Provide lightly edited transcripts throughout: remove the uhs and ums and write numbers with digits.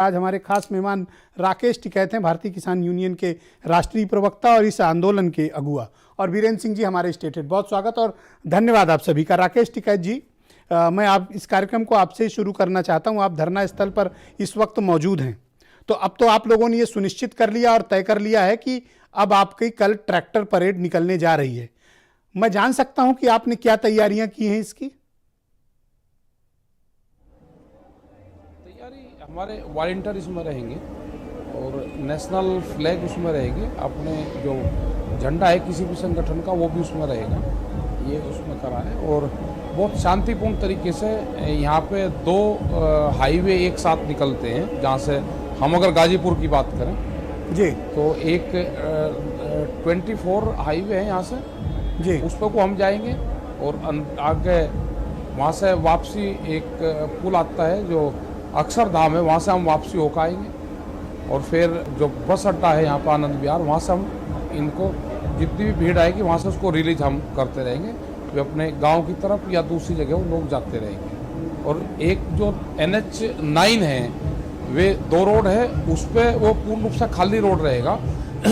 आज हमारे खास मेहमान राकेश टिकैत हैं, भारतीय किसान यूनियन के राष्ट्रीय प्रवक्ता और इस आंदोलन के अगुआ, और वीरेंद्र सिंह जी हमारे स्टेट हेड। बहुत स्वागत और धन्यवाद आप सभी का। राकेश टिकैत जी, मैं आप इस कार्यक्रम को आपसे ही शुरू करना चाहता हूं। आप धरना स्थल पर इस वक्त मौजूद हैं, तो अब तो आप लोगों ने ये सुनिश्चित कर लिया और तय कर लिया है कि अब आपकी कल ट्रैक्टर परेड निकलने जा रही है। मैं जान सकता हूं कि आपने क्या तैयारियां की हैं इसकी? हमारे वॉलंटियर इसमें रहेंगे और नेशनल फ्लैग उसमें रहेगी। अपने जो झंडा है किसी भी संगठन का वो भी उसमें रहेगा, ये उसमें करा है। और बहुत शांतिपूर्ण तरीके से यहाँ पे दो हाईवे एक साथ निकलते हैं। जहाँ से हम अगर गाजीपुर की बात करें जी, तो एक 24 हाईवे है यहाँ से जी, उस पर को हम जाएंगे और आगे वहाँ से वापसी एक पुल आता है जो अक्षरधाम है, वहाँ से हम वापसी होकर आएंगे। और फिर जो बस अड्डा है यहाँ पर आनंद विहार, वहाँ से हम इनको जितनी भी भीड़ आएगी वहाँ से उसको रिलीज हम करते रहेंगे। वे अपने गांव की तरफ या दूसरी जगह वो लोग जाते रहेंगे। और एक जो NH9 है, वे 2 रोड है, उस पर वो पूर्ण रूप से खाली रोड रहेगा।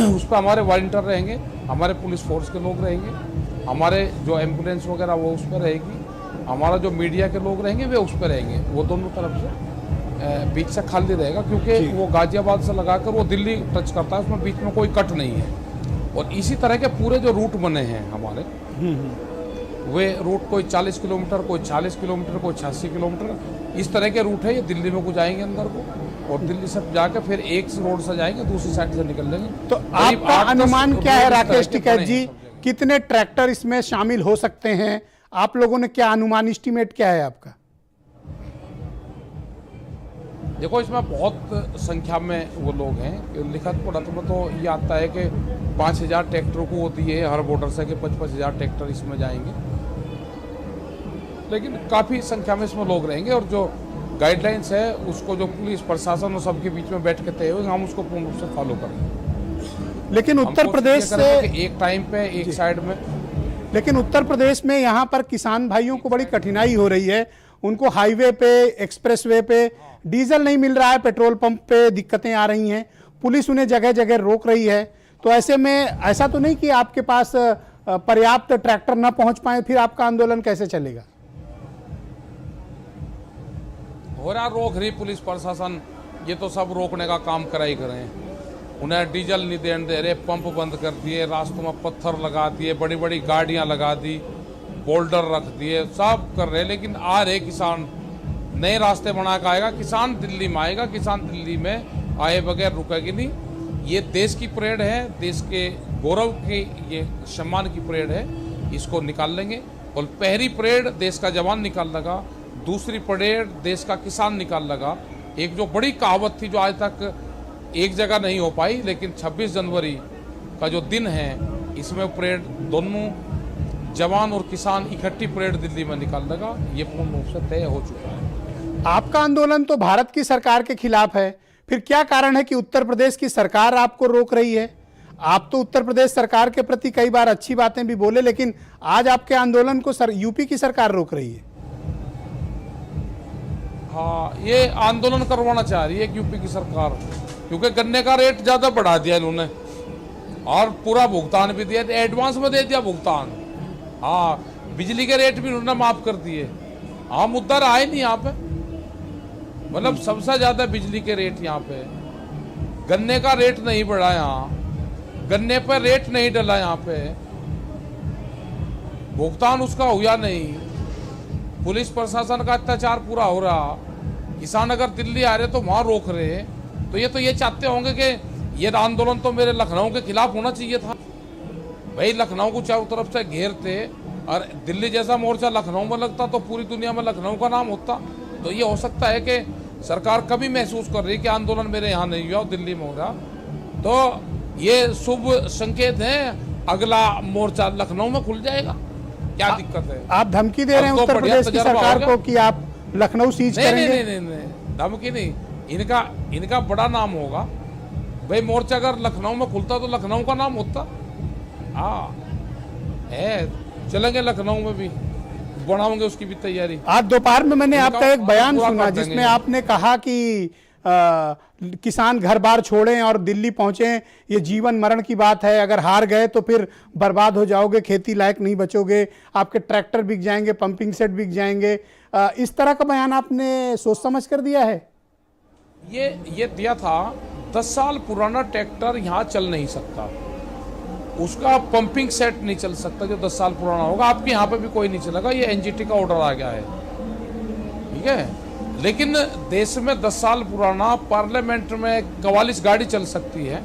उस पर हमारे वॉलंटियर रहेंगे, हमारे पुलिस फोर्स के लोग रहेंगे, हमारे जो एम्बुलेंस वगैरह वो उस पर रहेगी, हमारा जो मीडिया के लोग रहेंगे वे उस पर रहेंगे। वो दोनों तरफ से बीच से खाली रहेगा, क्योंकि वो गाजियाबाद से लगाकर वो दिल्ली टच करता है, उसमें बीच में कोई कट नहीं है। और इसी तरह के पूरे जो रूट बने हैं हमारे, वे रूट कोई 40 किलोमीटर, कोई 40 किलोमीटर, कोई 86 किलोमीटर, इस तरह के रूट है। ये दिल्ली में को जाएंगे अंदर को, और दिल्ली से जाकर फिर एक रोड से जाएंगे, दूसरी साइड से निकल लेंगे। तो आपका अनुमान क्या है राकेश टिकैत जी, कितने ट्रैक्टर इसमें शामिल हो सकते हैं? आप लोगों ने क्या अनुमान, एस्टीमेट क्या है आपका? देखो, इसमें बहुत संख्या में वो लोग हैं। लिखत पढ़त में तो ये आता है कि 5000 ट्रैक्टर को होती है हर बॉर्डर से, कि 55,000 ट्रैक्टर इसमें जाएंगे। लेकिन काफ़ी संख्या में इसमें लोग रहेंगे, और जो गाइडलाइंस है उसको जो पुलिस प्रशासन और सबके बीच में बैठ के तय हुए, हम उसको पूर्ण रूप से फॉलो करेंगे। लेकिन उत्तर प्रदेश से एक टाइम पे एक साइड में, लेकिन उत्तर प्रदेश में यहाँ पर किसान भाइयों को बड़ी कठिनाई हो रही है। उनको हाईवे पे, एक्सप्रेसवे पे डीजल नहीं मिल रहा है, पेट्रोल पंप पे दिक्कतें आ रही हैं, पुलिस उन्हें जगह जगह रोक रही है। तो ऐसे में ऐसा तो नहीं कि आपके पास पर्याप्त ट्रैक्टर न पहुंच पाए, फिर आपका आंदोलन कैसे चलेगा? हो रहा रोक रही पुलिस प्रशासन, ये तो सब रोकने का काम करा ही करें। उन्हें डीजल नहीं देने दे रहे, पंप बंद कर दिए, रास्तों में पत्थर लगा दिए, बड़ी बड़ी गाड़ियां लगा दी, बोल्डर रख दिए, सब कर रहे। लेकिन आ रहे किसान, नए रास्ते बना के आएगा किसान, दिल्ली में आएगा किसान, दिल्ली में आए बगैर रुकेगी नहीं। ये देश की परेड है, देश के गौरव की, ये सम्मान की परेड है, इसको निकाल लेंगे। और पहली परेड देश का जवान निकाल लगा, दूसरी परेड देश का किसान निकाल लगा। एक जो बड़ी कहावत थी जो आज तक एक जगह नहीं हो पाई, लेकिन 26 जनवरी का जो दिन है, इसमें परेड दोनों जवान और किसान इकट्ठी परेड दिल्ली में निकाल लगा। ये पूर्ण रूप से तय हो चुका है। आपका आंदोलन तो भारत की सरकार के खिलाफ है, फिर क्या कारण है कि उत्तर प्रदेश की सरकार आपको रोक रही है? आप तो उत्तर प्रदेश सरकार के प्रति कई बार अच्छी बातें भी बोले, लेकिन आज आपके आंदोलन को यूपी की सरकार रोक रही है। हाँ, ये आंदोलन करवाना चाह रही है यूपी की सरकार, क्योंकि गन्ने का रेट ज्यादा बढ़ा दिया इन्होंने, और पूरा भुगतान भी दिया, एडवांस में दे दिया भुगतान। हाँ, बिजली के रेट भी उन्होंने माफ कर दिए। हाँ, मुद्दा रहा ही नहीं यहाँ पे, मतलब सबसे ज्यादा बिजली के रेट यहाँ पे। गन्ने का रेट नहीं बढ़ा, यहाँ गन्ने पर रेट नहीं डला, यहाँ पे भुगतान उसका हुआ नहीं। पुलिस प्रशासन का अत्याचार पूरा हो रहा। किसान अगर दिल्ली आ रहे तो वहां रोक रहे, तो ये चाहते होंगे कि ये आंदोलन तो मेरे लखनऊ के खिलाफ होना चाहिए था। भाई, लखनऊ को चारों तरफ से घेरते, और दिल्ली जैसा मोर्चा लखनऊ में लगता तो पूरी दुनिया में लखनऊ का नाम होता। तो ये हो सकता है कि सरकार कभी महसूस कर रही है कि आंदोलन मेरे यहाँ नहीं हुआ, दिल्ली में हो रहा। तो ये शुभ संकेत है, अगला मोर्चा लखनऊ में खुल जाएगा। क्या दिक्कत है? आप धमकी दे रहे हैं उत्तर प्रदेश की सरकार को कि आप लखनऊ सीज करेंगे? नहीं, धमकी नहीं। इनका बड़ा नाम होगा। भाई, मोर्चा अगर लखनऊ में खुलता तो लखनऊ का नाम होता। हाँ, चलेंगे लखनऊ में भी, बनाओगे उसकी भी तैयारी। आज दोपहर में मैंने आपका एक बयान सुना जिसमें आपने कहा कि किसान घर बार छोड़ें और दिल्ली पहुंचें, ये जीवन मरण की बात है, अगर हार गए तो फिर बर्बाद हो जाओगे, खेती लायक नहीं बचोगे, आपके ट्रैक्टर बिक जाएंगे, पंपिंग सेट बिक जाएंगे, इस तरह का बयान आपने सोच समझ कर दिया है? ये दिया था। 10 साल पुराना ट्रैक्टर यहाँ चल नहीं सकता, उसका पंपिंग सेट नहीं चल सकता जो 10 साल पुराना होगा। आपके यहाँ पे भी कोई नहीं चलेगा, ये एनजीटी का ऑर्डर आ गया है, ठीक है। लेकिन देश में 10 साल पुराना पार्लियामेंट में 44 गाड़ी चल सकती है,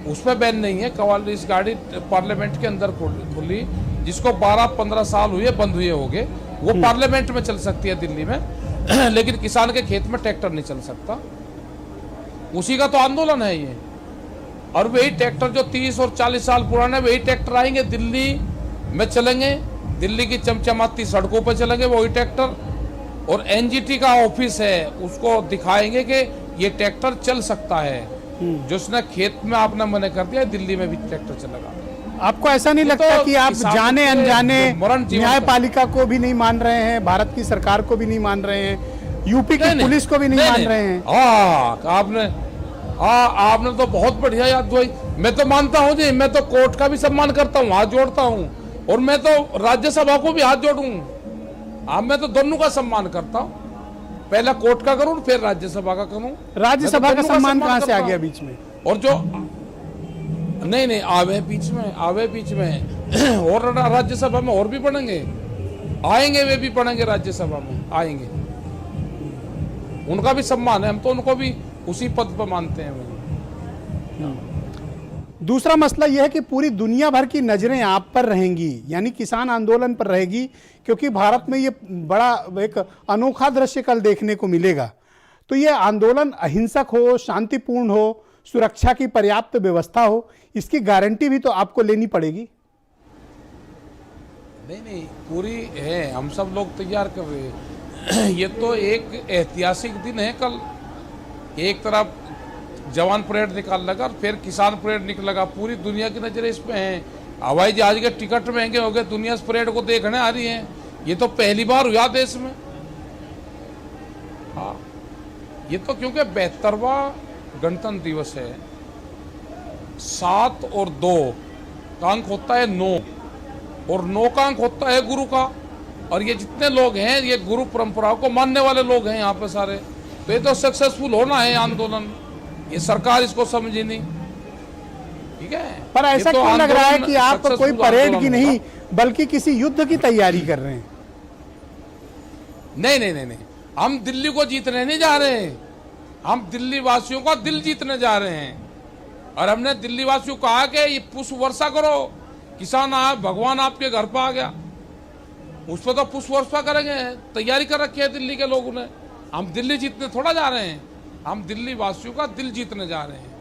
उसमें बैन नहीं है। 44 गाड़ी पार्लियामेंट के अंदर खुली, जिसको 12-15 साल हुए बंद हुए होंगे, वो पार्लियामेंट में चल सकती है दिल्ली में। लेकिन किसान के खेत में ट्रैक्टर नहीं चल सकता, उसी का तो आंदोलन है ये। और वही ट्रैक्टर जो 30 और 40 साल पुराने, वही ट्रैक्टर आएंगे दिल्ली में चलेंगे, दिल्ली की चमचमाती सड़कों पर चलेंगे वही ट्रैक्टर। और एनजीटी का ऑफिस है, उसको दिखाएंगे कि ये ट्रैक्टर चल सकता है। जिसने खेत में आपने मना कर दिया, दिल्ली में भी ट्रैक्टर चलेगा। आपको ऐसा नहीं लगता कि आप जाने अनजाने न्यायपालिका को भी नहीं मान रहे हैं, भारत की सरकार को भी नहीं मान रहे हैं, यूपी की पुलिस को भी नहीं मान रहे हैं? आपने तो बहुत बढ़िया याद दिलाई। मैं तो मानता हूँ जी, मैं तो कोर्ट का भी सम्मान करता हूँ, हाथ जोड़ता हूँ, और मैं तो राज्यसभा को भी हाथ जोड़ूं। मैं तो दोनों का सम्मान करता हूँ, पहले कोर्ट का करूँ फिर राज्यसभा का करूँ। राज्यसभा का सम्मान कहाँ से आ गया बीच में? और जो नहीं आवे बीच में और राज्यसभा में और भी पढ़ेंगे, आएंगे, वे भी पढ़ेंगे राज्यसभा में आएंगे, उनका भी सम्मान है, हम तो उनको भी उसी पद पर मानते हैं। दूसरा मसला यह है कि पूरी दुनिया भर की नजरें आप पर रहेंगी, यानी किसान आंदोलन पर रहेगी, क्योंकि भारत में ये बड़ा एक अनोखा दृश्य कल देखने को मिलेगा। तो ये आंदोलन अहिंसक हो, शांतिपूर्ण हो, सुरक्षा की पर्याप्त व्यवस्था हो, इसकी गारंटी भी तो आपको लेनी पड़ेगी। नहीं पूरी है, हम सब लोग तैयार कर रहे हैं। ये तो एक ऐतिहासिक दिन है कल। एक तरफ जवान परेड निकाल लगा, फिर किसान परेड निकलेगा, पूरी दुनिया की नजरें इस पे हैं। हवाई जहाज के टिकट महंगे हो गए, दुनिया इस परेड को देखने आ रही है। ये तो पहली बार हुआ देश में। हाँ, ये तो क्योंकि 72वां गणतंत्र दिवस है। 7 और 2 का अंक होता है 9, और 9 का अंक होता है गुरु का। और ये जितने लोग हैं, ये गुरु परंपराओं को मानने वाले लोग हैं यहाँ पे सारे। तो ये तो सक्सेसफुल होना है आंदोलन, ये सरकार इसको समझी नहीं, ठीक है। पर ऐसा तो क्यों लग रहा है कि आप कोई परेड की नहीं बल्कि किसी युद्ध की तैयारी कर रहे हैं? नहीं, हम दिल्ली को जीतने नहीं जा रहे हैं, हम दिल्ली वासियों का दिल जीतने जा रहे हैं। और हमने दिल्ली वासियों को कहा कि ये पुष्प वर्षा करो, किसान भगवान आपके घर पर आ गया, उस पर तो पुष्प वर्षा करेंगे, तैयारी कर रखी है दिल्ली के लोगों ने। हम दिल्ली जीतने थोड़ा जा रहे हैं, हम दिल्ली वासियों का दिल जीतने जा रहे हैं।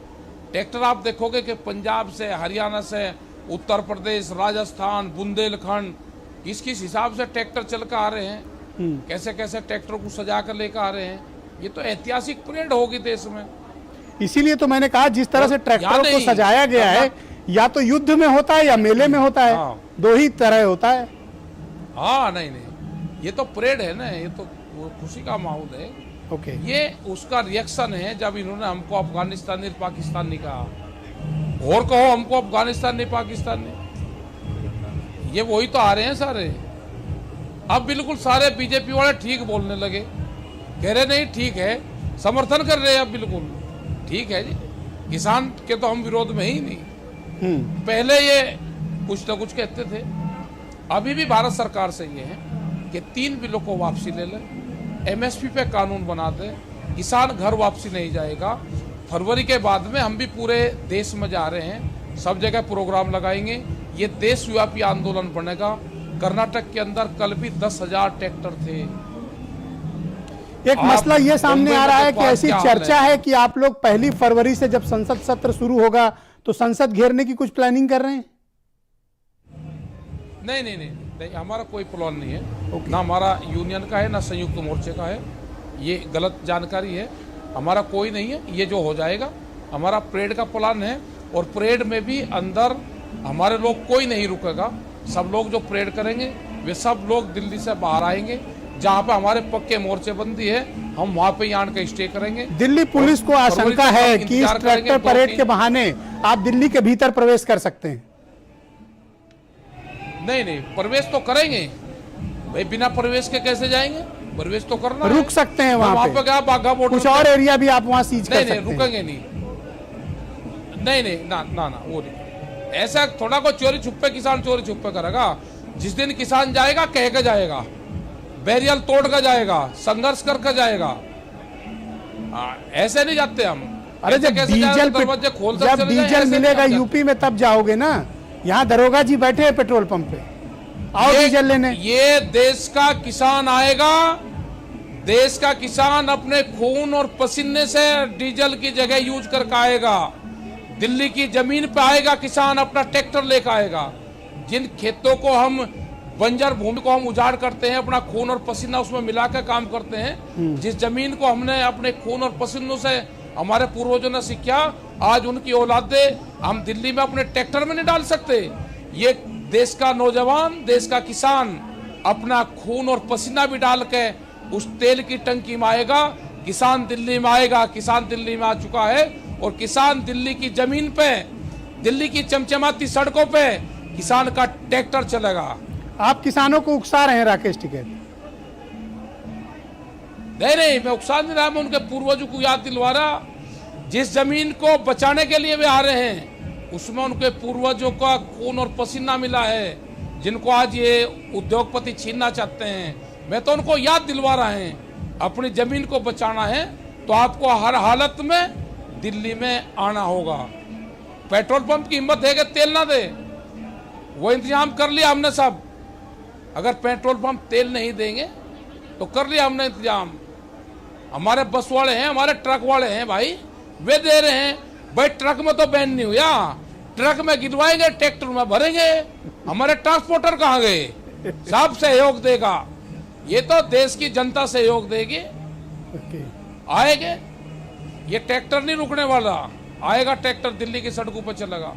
ट्रैक्टर आप देखोगे कि पंजाब से, हरियाणा से, उत्तर प्रदेश, राजस्थान, बुंदेलखंड, किस हिसाब से ट्रैक्टर चल कर आ रहे हैं, कैसे कैसे ट्रैक्टर को सजा कर लेकर आ रहे हैं। ये तो ऐतिहासिक परेड होगी देश में। इसीलिए तो मैंने कहा जिस तरह से ट्रैक्टरों को सजाया गया है, या तो युद्ध में होता है या मेले में होता है। हाँ। दो ही तरह होता है। हाँ, नहीं, ये तो परेड है ना, ये तो खुशी का माहौल है। ओके। ये उसका रिएक्शन है जब इन्होंने हमको अफगानिस्तानी पाकिस्तानी कहा, और कहो हमको अफगानिस्तानी पाकिस्तानी, ये वही तो आ रहे हैं सारे। अब बिल्कुल सारे बीजेपी वाले ठीक बोलने लगे, कह रहे नहीं ठीक है, समर्थन कर रहे हैं। अब बिल्कुल ठीक है जी, किसान के तो हम विरोध में ही नहीं। पहले ये कुछ ना कुछ कहते थे। अभी भी भारत सरकार से ये है कि 3 बिलों को वापसी ले ले, एमएसपी पे कानून बना दे, किसान घर वापसी नहीं जाएगा। फरवरी के बाद में हम भी पूरे देश में जा रहे हैं, सब जगह प्रोग्राम लगाएंगे, ये देशव्यापी आंदोलन बनेगा। कर्नाटक के अंदर कल भी 10,000 ट्रैक्टर थे। एक मसला ये सामने आ रहा है कि ऐसी चर्चा है कि आप लोग 1 फरवरी से जब संसद सत्र शुरू होगा तो संसद घेरने की कुछ प्लानिंग कर रहे हैं? नहीं, हमारा कोई प्लान नहीं है। ना हमारा यूनियन का है, ना संयुक्त मोर्चे का है। ये गलत जानकारी है, हमारा कोई नहीं है। ये जो हो जाएगा, हमारा परेड का प्लान है, और परेड में भी अंदर हमारे लोग कोई नहीं रुकेगा। सब लोग जो परेड करेंगे वे सब लोग दिल्ली से बाहर आएंगे, जहाँ पे हमारे पक्के मोर्चेबंदी है, हम वहाँ पे यहाँ के स्टे करेंगे। दिल्ली पुलिस को और आशंका फरवरी तक है हम कि इस इंतजार करेंगे, ट्रैक्टर परेड 2-3 के बहाने आप दिल्ली के भीतर प्रवेश कर सकते हैं। नहीं, प्रवेश तो करेंगे भाई, बिना प्रवेश के कैसे जाएंगे? प्रवेश तो करना है। रुक सकते हैं वहाँ पे। क्या बाघा बॉर्डर कुछ और एरिया भी आप वहाँ सीज कर नहीं, सकते हैं। रुकेंगे नहीं। नहीं, ना वो नहीं। ऐसा थोड़ा को चोरी छुपे किसान चोरी छुपे करेगा। जिस दिन किसान जाएगा कह के जाएगा, बैरियल तोड़ कर जाएगा, संघर्ष करके जाएगा। ऐसे नहीं जाते हम। अरे जब डीजल दरवाजे खोल कर जब चले जाएं, डीजल ऐसे मिलेगा नहीं जाते। यूपी में तब जाओगे ना। यहाँ दरोगा जी बैठे हैं पेट्रोल पंप पे, आओ डीजल लेने। ये देश का किसान आएगा, देश का किसान अपने खून और पसीने से डीजल की जगह यूज करके आएगा। दिल्ली की जमीन पे आएगा किसान, अपना ट्रैक्टर लेकर आएगा। जिन खेतों को हम बंजर भूमि को हम उजाड़ करते हैं, अपना खून और पसीना उसमें मिलाकर काम करते हैं, जिस जमीन को हमने अपने खून और पसीनों से हमारे पूर्वजों ने सीखा, आज उनकी औलादें हम दिल्ली में अपने ट्रैक्टर में नहीं डाल सकते। ये देश का नौजवान, देश का किसान अपना खून और पसीना भी डाल के उस तेल की टंकी में आएगा। किसान दिल्ली में आएगा, किसान दिल्ली में आ चुका है। और किसान दिल्ली की जमीन पे, दिल्ली की चमचमाती सड़कों पे किसान का ट्रैक्टर चलेगा। आप किसानों को उकसा रहे हैं राकेश टिकैत। नहीं, मैं उकसा नहीं रहा, मैं उनके पूर्वजों को याद दिलवा रहा। जिस जमीन को बचाने के लिए वे आ रहे हैं, उसमें उनके पूर्वजों का खून और पसीना मिला है, जिनको आज ये उद्योगपति छीनना चाहते हैं। मैं तो उनको याद दिलवा रहा है, अपनी जमीन को बचाना है तो आपको हर हालत में दिल्ली में आना होगा। पेट्रोल पंप की हिम्मत है कि तेल ना दे, वो इंतजाम कर लिया हमने सब। अगर पेट्रोल पंप तेल नहीं देंगे तो कर लिया हमने इंतजाम। हमारे बस वाले हैं, हमारे ट्रक वाले हैं भाई, वे दे रहे हैं भाई। ट्रक में तो बैन नहीं हुआ, ट्रक में गिरवाएंगे, ट्रैक्टर में भरेंगे। हमारे ट्रांसपोर्टर कहाँ गए? सब सहयोग देगा, ये तो देश की जनता सहयोग देगी। आएंगे, ये ट्रैक्टर नहीं रुकने वाला, आएगा ट्रैक्टर, दिल्ली की सड़कों पर चलेगा।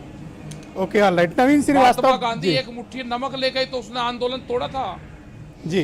Okay, alright. नवीन महात्मा श्रीवास्तव गांधी एक मुट्ठी नमक ले गए तो उसने आंदोलन तोड़ा था। जी।